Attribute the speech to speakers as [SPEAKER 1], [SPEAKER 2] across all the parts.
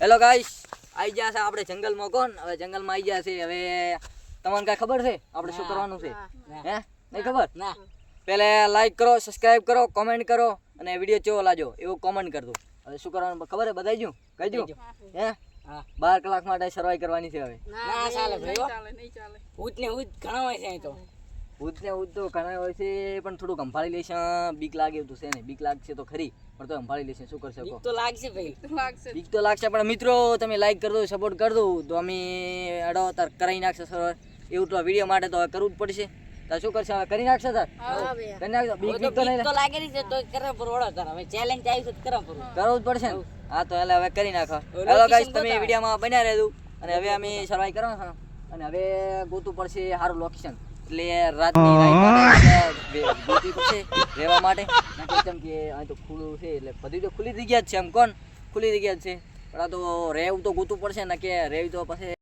[SPEAKER 1] Hello guys, આવી ગયા છે આપણે જંગલમાં. કોણ હવે જંગલમાં આવી ગયા છે. હવે તમને કઈ ખબર છે આપણે શું કરવાનું છે? હે નહીં ખબર? ના. પહેલે લાઈક કરો, સબસ્ક્રાઇબ કરો, કોમેન્ટ કરો અને વિડીયો કેવો લાગ્યો એવું કોમેન્ટ કરજો. હવે શું કરવાનું ખબર છે? બતાવી દઉં? કહી દઉં? હે 12 કલાક માટે સર્વાઈવ કરવાની છે. હવે
[SPEAKER 2] ના ચાલે ભાઈ, નહીં ચાલે. ભૂત ને ભૂત ઘણા હોય છે અહીં તો.
[SPEAKER 1] ભૂત ને ભૂત તો ઘણા હોય છે, પણ થોડુંક સંભાળી લેશે. બીક લાગે એવું તો છે ને, બીક લાગશે તો ખરી, પણ તો સંભાળી લેશે. શું કરશે?
[SPEAKER 2] બીક તો લાગશે ભાઈ,
[SPEAKER 1] બીક તો લાગશે, પણ મિત્રો તમે લાઈક કરી દો, સપોર્ટ કરી દો તો અમે અડો તાર કરાવી નાખશે સર. એવું તો વિડીયો માટે તો હવે કરવું જ પડશે. તાર શું કરશે? હવે કરી નાખશે તાર? કરી નાખશે. બીક તો નહીં
[SPEAKER 2] લાગે છે તો કરવા પડે. તાર હવે ચેલેન્જ આવી છે તો કરવા પડે,
[SPEAKER 1] કરવું જ પડશે ને. હા તો એટલે હવે કરી નાખો. હેલો ગાઈસ, તમે વિડીયોમાં બન્યા રહેજો. અને હવે અમે સર્વાઈવ કરવાનું છે અને હવે ગોતવું પડશે સારું લોકેશન. એટલે રાતની ગોતવી પડશે રહેવા માટે. કેમ કે અહીં તો ખુલ્લું છે, એટલે બધી તો ખુલ્લી જગ્યા જ છે. આમ કોણ ખુલ્લી જગ્યા જ છે, પણ આ તો રહેવું તો ગોતવું પડશે ને, કે રહેવી તો પછી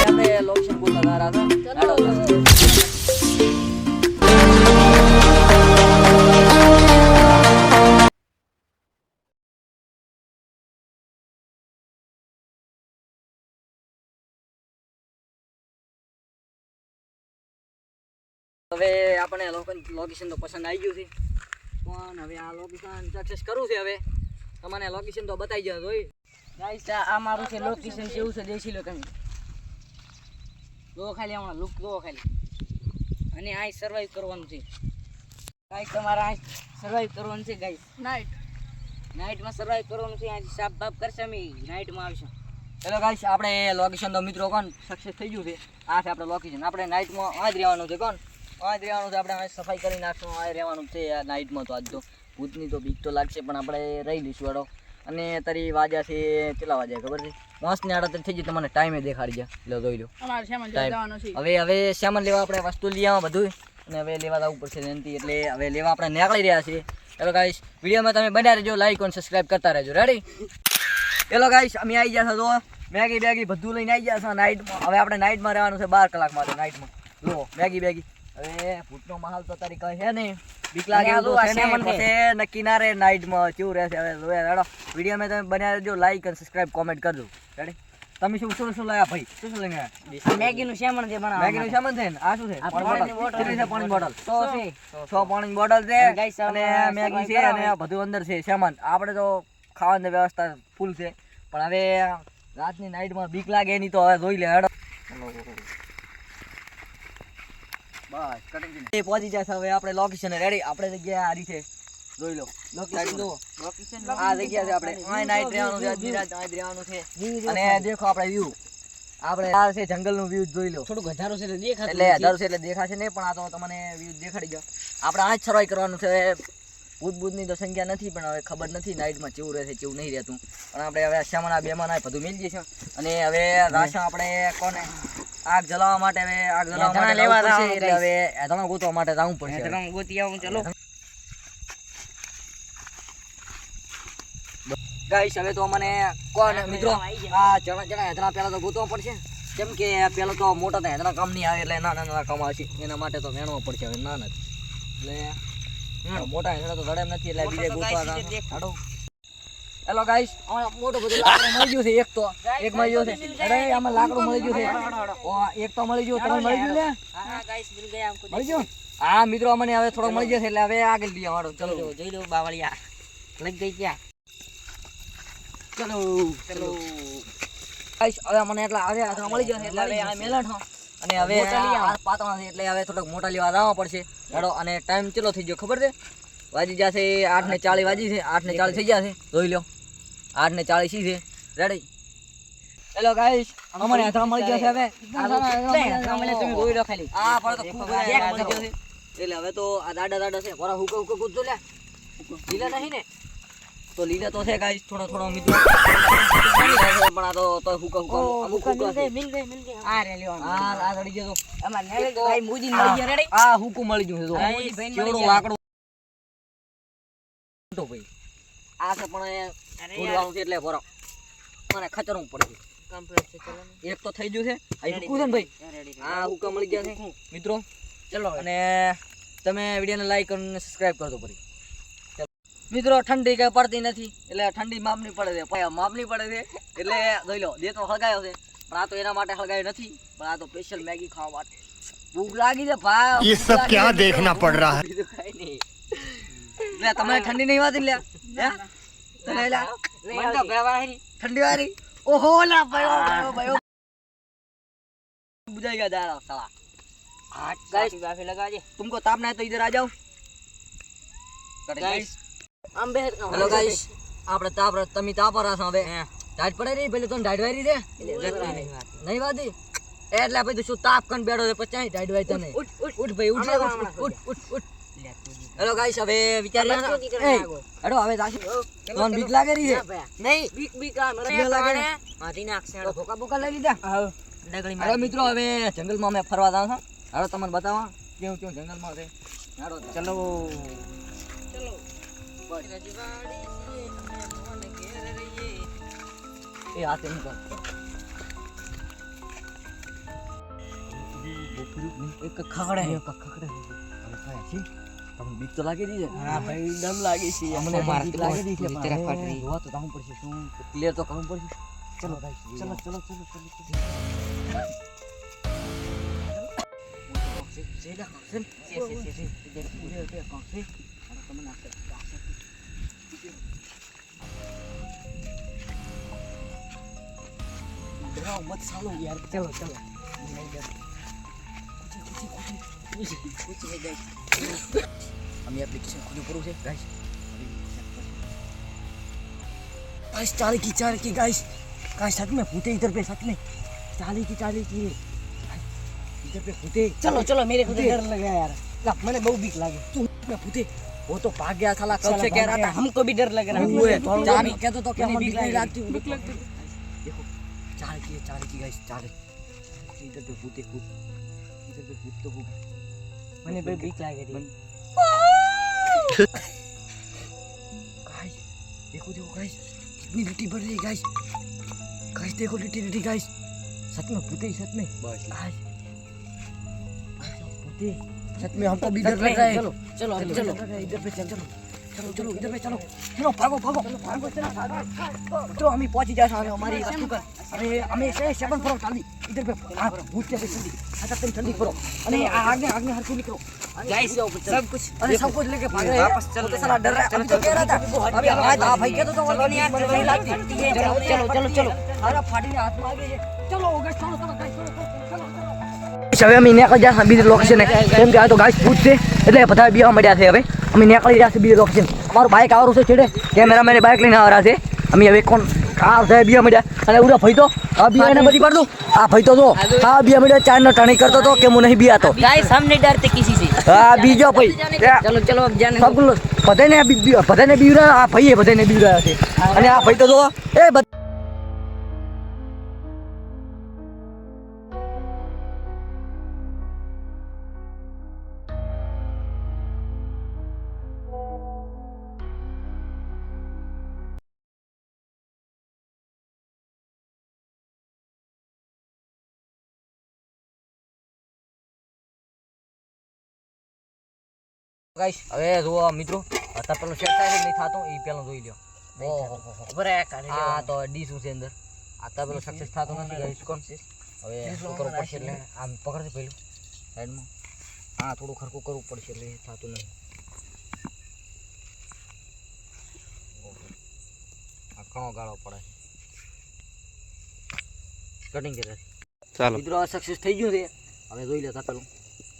[SPEAKER 1] આપણે લોકેશન ગોતવા જરા હતા. હવે આપણે લોકેશન તો પસંદ આવી ગયું છે, પણ હવે આ લોકેશન સક્સેસ કરવું છે. હવે તમને લોકેશન તો બતાવી જશે. જોઈ
[SPEAKER 2] ગાઈસ, આ મારું છે લોકેશન. કેવું છે દેખી લો તમે. જો ખાલી હમણાં લુક જો ખાલી. અને આ સર્વાઈવ કરવાનું છે ગાઈસ. તમારે આ સર્વાઈવ કરવાનું છે ગાઈસ. નાઈટમાં સર્વાઈવ કરવાનું છે. આ સાપ બાપ કરશે, અમે નાઈટમાં આવશું.
[SPEAKER 1] હેલો ગાઈસ, આપણે લોકેશન તો મિત્રો કોણ સક્સેસ થઈ ગયું છે. આ છે આપણે લોકેશન. આપણે નાઇટમાં આ જ રહેવાનું છે. કોણ આ જ રહેવાનું છે. આપણે આ સફાઈ કરી નાખશું. આ રહેવાનું છે આ નાઇટમાં. તો આજ તો ભૂતની તો બીક તો લાગશે, પણ આપણે રહી લઈશું. વાળો અને તારી વાજા છે કેટલા વાગ્યા ખબર છે? 5:38 થઈ ગઈ. તમને ટાઈમે દેખાડી ગયા. એટલે જોઈ લો. હવે સામાન લેવા આપણે વસ્તુ લઈ આવવા બધું, અને હવે લેવા જવું પડશે એનાથી. એટલે હવે લેવા આપણે નીકળી રહ્યા છીએ. હેલો ગાઈસ, વિડીયોમાં તમે બન્યા રહેજો, લાઈક અને સબસ્ક્રાઇબ કરતા રહેજો. રેડી? હેલો ગાઈસ, અમે આવી ગયા છો. મેગી બેગી બધું લઈને આવી ગયા છો નાઇટમાં. હવે આપણે નાઇટમાં રહેવાનું છે 12 કલાક માટે. નાઇટમાં લો મેગી બેગી. હવે ભૂતનો માહોલ તો તારી કહે છે ને, બીક લાગે એવું છે ને, પછી નક્કી ના રહે નાઇટમાં કેવું રહેશે. હવે હેડો વિડીયોમાં તમે બન્યા રહેજો, લાઈક અને સબસ્ક્રાઇબ કોમેન્ટ કરજો. રેડી? તમે શું લાયા ભાઈ? શું લઈને આવ્યા?
[SPEAKER 2] મેગીનું સેમન છે બનાવવા.
[SPEAKER 1] મેગીનું સેમન છે ને? આ શું છે? પાણીની બોટલ. પાણીની બોટલ 100 પાણીની બોટલ છે, અને મેગી છે, અને બધું અંદર છે સેમન. આપણે તો ખાવાની વ્યવસ્થા ફૂલ છે, પણ હવે રાતની નાઇટમાં બીક લાગે એની તો હવે જોઈ લે. હેડો બસ કટિંગ પહોંચી જશે. હવે આપણે લોકેશન રેડી. આપણે જગ્યા હારી છે, જોઈ લો. લોકેશન જુઓ. આ જગ્યા છે આપણે. અહીં નાઇટ રહેવાનું છે, નિરાત અહીં રહેવાનું છે. અને દેખો આપણે વ્યૂ, આપણે આ છે જંગલનું વ્યૂ જોઈ લો.
[SPEAKER 2] થોડુંક વધારો છે એટલે દેખાશે.
[SPEAKER 1] એટલે વધારો છે એટલે દેખાશે નહીં, પણ આ તો તમને વ્યૂ દેખાડી ગયો. આપણે આ જ સર્વાઈવ કરવાનું છે. ભૂતની તો સંખ્યા નથી, પણ હવે ખબર નથી નાઇટમાં કેવું રહેશે કેવું નહીં રહેતું. પણ આપણે હવે સામાન બેમાન બધું મેળવી જઈશું. અને હવે રાશન આપણે કોને આગ જલાવવા માટે, હવે આગ જલાવવા લેવા જશે, એટલે હવે એધણા ગોતવા માટે જવું પડશે.
[SPEAKER 2] એધણા ગોતી આવું. ચલો
[SPEAKER 1] ગાઈસ, હવે તો મને કોણ મિત્રો આ જણા એધણા પહેલા તો ગોતવા પડશે. કેમ કે પેલો તો મોટા તો એધણા કામ નહીં આવે, એટલે નાના કામ આવશે. એના માટે તો વેણવા પડશે. હવે નાના એટલે મોટા એધણા તો જડે નથી, એટલે બીજે ગોતવા. હેલો ગાઈસ, મોટું બધું લાકડું મળી ગયું છે. એક મળી ગયું છે. અરે આમાં લાકડું મળી ગયું છે. એક તો મળી ગયું. તમે મળી ગયું લે?
[SPEAKER 2] હા ગાઈસ, મિલ ગયા हमको.
[SPEAKER 1] મળી ગયું? હા મિત્રો, અમને હવે થોડો મળી જશે, એટલે હવે આગળ લઈએ. વાળો ચલો
[SPEAKER 2] જોઈ લો. બાવળિયા લઈ ગઈ ક્યાં?
[SPEAKER 1] ચલો ગાઈસ, હવે મને એટલા હવે આ મળી જશે, એટલે હવે આ મેલણ અને હવે પાતળા છે, એટલે હવે થોડોક મોટા લેવા જવા પડશે. હેડો. અને ટાઈમ કેટલો થઈ ગયો ખબર છે? વાજી જશે 8:40 વાજી છે. 8:40 થઈ જશે. જોઈ લો 8:40 છે. રેડી? હેલો ગાઈસ, અમને આધા મળી જશે. હવે
[SPEAKER 2] તમે જોઈ લો ખાલી.
[SPEAKER 1] આ પર તો ખૂબ મળી જશે. એટલે હવે તો આ દાડા છે. વરા હુકા કૂદજો લે. લીલા નહીં ને? તો લીલા તો છે ગાઈસ, થોડો મિત્રો. પણ આ તો હુકા અમુક હુકા છે.
[SPEAKER 2] મિલ ગઈ. આ રે લ્યો.
[SPEAKER 1] આ રડી ગયો.
[SPEAKER 2] અમાર નેલે ભાઈ મુજી મળી ગયા. રેડી?
[SPEAKER 1] આ હુકુ મળી ગયું છે. કેવડો લાકડો તો ભાઈ. આ છે પણ ઉડવાનું છે, એટલે ભરો મને ખચરવું પડશે. એક તો થઈ ગયું છે. આ હુકુ છે ને ભાઈ? આ હુકા મળી ગયા છે મિત્રો. ચલો, અને તમે વિડીયોને લાઈક અને સબસ્ક્રાઇબ કરજો. મિત્રો ઠંડી કઈ પડતી નથી એટલે ઠંડી માપની પડે છે માપની પડે છે એટલે જોઈ લો દેતો હળગાયો છે પણ આ તો એના માટે હળગાયો નથી પણ આ તો સ્પેશિયલ મેગી ખાવા માટે ભૂખ લાગી છે ભા
[SPEAKER 3] ये सब क्या देखना पड़ रहा है
[SPEAKER 1] બીજું કાંઈ નહીં. લે તમને ઠંડી નહીં વાતી લે હે તને લે
[SPEAKER 2] મને તો બેવારી
[SPEAKER 1] ठंडी वाली ओहो ला भयो बुझाई गया दारा साला
[SPEAKER 2] हाथ गाइस बाफे लगा दे
[SPEAKER 1] तुमको तापना है तो इधर आ जाओ
[SPEAKER 2] गाइस हम बेहद
[SPEAKER 1] हेलो गाइस આપણે તાપ તમે તાપ રાસ હવે ટાઈટ પડે નહીં પેલે તો ટાઈટ વારી દે નહીં વાદી એટલે પછી શું તાપ કન બેડો છે પછી ટાઈટ વારી તને ઉઠ ભાઈ ઉઠ હેલો ગાઈસ હવે વિચારી હેડો હવે જાશું કોણ બીક લાગે રહી છે
[SPEAKER 2] નહીં બીક બીક આ મને લાગે માથી નાખશે
[SPEAKER 1] તો ભોકા ભોકા લઈ લીધા
[SPEAKER 2] હા ડગડી
[SPEAKER 1] હેલો મિત્રો હવે જંગલમાં અમે ફરવા જાવ છું હેડો તમને બતાવવા કેવું કેવું જંગલમાં છે હેડો ચલો એ હાથે નહીં કર એક ખખડે તમને બીક તો લાગી રહી છે
[SPEAKER 2] હા ભાઈ દમ લાગી છે
[SPEAKER 1] અમને
[SPEAKER 2] માર
[SPEAKER 1] બીક લાગી રહી છે
[SPEAKER 2] તેરા ફાટરી
[SPEAKER 1] જોવા તો જાવું પડશે શું ક્લિયર તો કરવું પડશે ચલો ચલો ચલો ચલો मत सालो यार चलो चलो हम एप्लीकेशन खुली करो से गाइस गाइस चाल की गाइस गाइस सच में फूटे इधर पे सच में चाली की इधर पे फूटे
[SPEAKER 2] चलो चलो मेरे को डर लगा यार
[SPEAKER 1] मैंने बहुत बीक लागे तुम में फूटे वो तो भाग गया साला कब से कह रहा था
[SPEAKER 2] हमको भी डर लग रहा
[SPEAKER 1] वो है चाली कहते तो क्या
[SPEAKER 2] बीक नहीं
[SPEAKER 1] लगती देखो चाल की गाइस चाल इधर पे फूटे खूब इधर पे फूट तो खूब
[SPEAKER 2] मैंने भी बीक लागे थी
[SPEAKER 1] गाइस देखो देखो गाइस कितनी लिट्टी बढ़ रही है गाइस गाइस देखो लिट्टी गाइस सच में फूटे सच में बस गाइस फूटे सच में हमको भी डर लग रहा है
[SPEAKER 2] चलो चलो चलो
[SPEAKER 1] इधर पे चल चलो इधर पे चलो चलो भागो तो हम ही पहुंच जाए हमारी वस्तु का अरे हमें से सेवन करो जल्दी इधर पे भूत के जल्दी अच्छा तुम जल्दी करो अरे आगे हर कोई करो
[SPEAKER 2] गाइस सब कुछ
[SPEAKER 1] अरे सब कुछ लेके भाग रहे हैं वापस चलो तो साला डर रहा है अभी तो कह रहा था अभी हमारे था भाई कहता तो वाली यार नहीं लगती चलो अरे फाटी ने हाथ मार गई चलो गाइस चलो હવે અમે નીકળી ગયા બીજી લોકેશન કેમ કે આ તો ગાઈસ ભૂત છે એટલે બધા બીવા મળ્યા છે હવે અમે નીકળી રહ્યા છે બીજી લોકેશન અમારું બાઇક આવરું છે છેડે કેમેરામેન બાઇક લઈને આવરા છે અમે હવે કોણ કાર છે બીવા મળ્યા અને ઉડા ભાઈ તો આ બીવા ને બધી પાડું આ ભાઈ તો જો આ બીવા મળ્યા ચાર નો ટણી કરતો તો કે હું નહીં બીયાતો
[SPEAKER 2] गाइस हम नहीं डरते किसी से
[SPEAKER 1] હા બીજો ભાઈ
[SPEAKER 2] चलो चलो अब जाने
[SPEAKER 1] सब બધાને બીવરા આ ભાઈએ બધાને બીવરાયા છે અને આ ભાઈ તો જો એ ગાઈસ હવે જો મિત્રો અત્યારે પેલો સેટ થાય નહીં થાતો એ પેલો જોઈ લ્યો ઓહો
[SPEAKER 2] बड़ा कर
[SPEAKER 1] આ તો ડી શું છે અંદર અત્યારે પેલો સક્સેસ થાતો નથી ગાઈસ કોણ હવે શું કરવું પડશે એટલે આમ પકડજે પેલું સાઈડમાં હા થોડું ખરખું કરવું પડશે એટલે થાતું નહીં આ ઘણો ગાળો પડે કટિંગ કરે ચાલો મિત્રો સક્સેસ થઈ ગયું છે હવે જોઈ લે તપેલું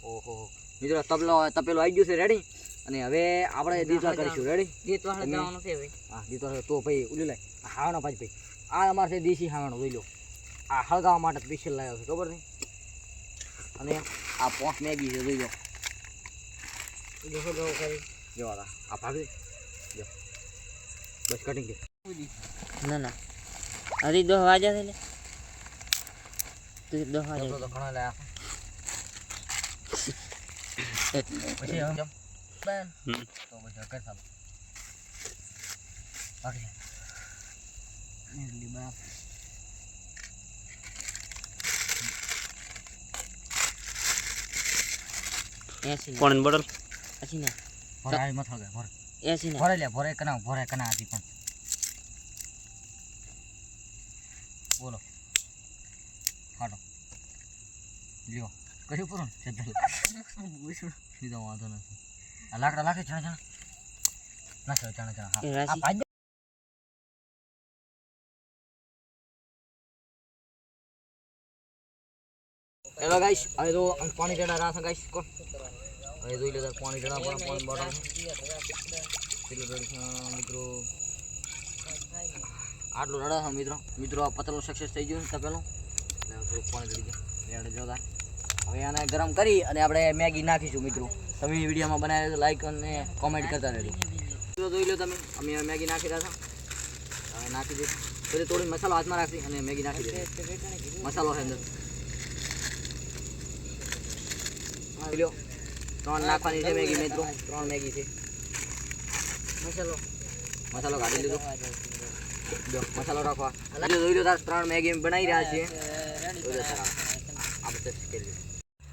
[SPEAKER 1] ઓહો મિત્રો તપેલું આવી ગયું છે રેડી અને હવે આપણે દીધા કરીશું રેડી
[SPEAKER 2] દીતવા જવાનું છે ભાઈ
[SPEAKER 1] હા દીધો તો ભાઈ ઉલી લાય હાવણો ભાઈ આ અમારે છે દેશી હાવણો જોઈ લો આ હળગાવવા માટે સ્પેશિયલ લાવ્યો છે ખબર નહીં અને આ પોંચ મેગી છે જોઈ લો
[SPEAKER 2] देखो दो કરી
[SPEAKER 1] જો આ ભાગી જો બસ કટિંગ કે
[SPEAKER 2] ના ના અરે 10 વાગ્યા છે લે તું 10 વાગ્યા
[SPEAKER 1] તો ઘણા લાયા પછી હવે બેન તો પછી કર ચાલો બાકી લીબા
[SPEAKER 2] ऐसे
[SPEAKER 3] पानी बोतल
[SPEAKER 2] अच्छी ना
[SPEAKER 1] ભરાય મત હગે ભર
[SPEAKER 2] 80 ને
[SPEAKER 1] ભોરે કના હતી પણ બોલો હાડો લ્યો કર્યું પૂરું લીધો વાંધો નથી આ લાકડા નાખે ચણા નાખ્યો ચણા
[SPEAKER 2] એ
[SPEAKER 1] હા
[SPEAKER 2] રાશિ.
[SPEAKER 1] આ ભાઈ હેલો ગાઈસ હવે તો પાણી ચડા રાસ ગાઈસ કોણ હવે જોઈ લો પાણી ચડા પણ પાણી બોટલ પેલો મિત્રો આટલું રડા છે મિત્રો આ પતલું સક્સેસ થઈ ગયું છે તપેલું એટલે થોડુંક પાણી ચડી ગયું રેડે જોરદાર હવે આને ગરમ કરી અને આપણે મેગી નાખીશું મિત્રો તમે વિડીયોમાં બનાવી તો લાઈક અને કોમેન્ટ કરતા રહેજો મિત્રો જોઈ લો તમે અમે મેગી નાખી રહ્યા હતા હવે નાખી દઈશું પછી થોડી મસાલો હાથમાં રાખી અને મેગી નાખી દઈશું મસાલો છે અંદર લ્યો 3 નાખવાની છે મેગી મિત્રો 3 મેગી છે મસાલો કાઢી લીધો જો મસાલો રાખવા જોઈ લો તાર 3 મેગી બનાવી રહ્યા છીએ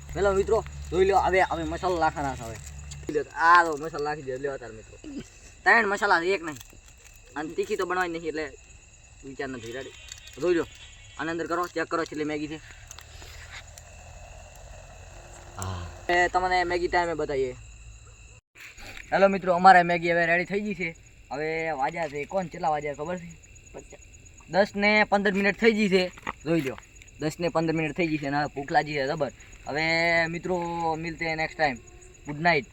[SPEAKER 1] હેલો મિત્રો જોઈ લો હવે મસાલો નાખવાના છે હવે આ તો મસાલો નાખી દે લ્યો તાર મિત્રો 3 મસાલા એક નહીં અને તીખી તો બનાવવાની નહીં એટલે વિચાર નથી રેડી જોઈ લો આની અંદર કરો ચેક કરો છેલ્લી મેગી છે તમને મેગી ટાઈમે બતાવીએ હેલો મિત્રો અમારે મેગી હવે રેડી થઈ ગઈ છે હવે વાગ્યા છે કોણ કેટલા વાગ્યા ખબર છે 10 ને 15 મિનિટ થઈ ગઈ છે જોઈ લો 10 ને 15 મિનિટ થઈ ગઈ છે અને હવે ભૂખ લાગી છે જબર હવે મિત્રો મિલતે નેક્સ્ટ ટાઈમ ગુડ નાઇટ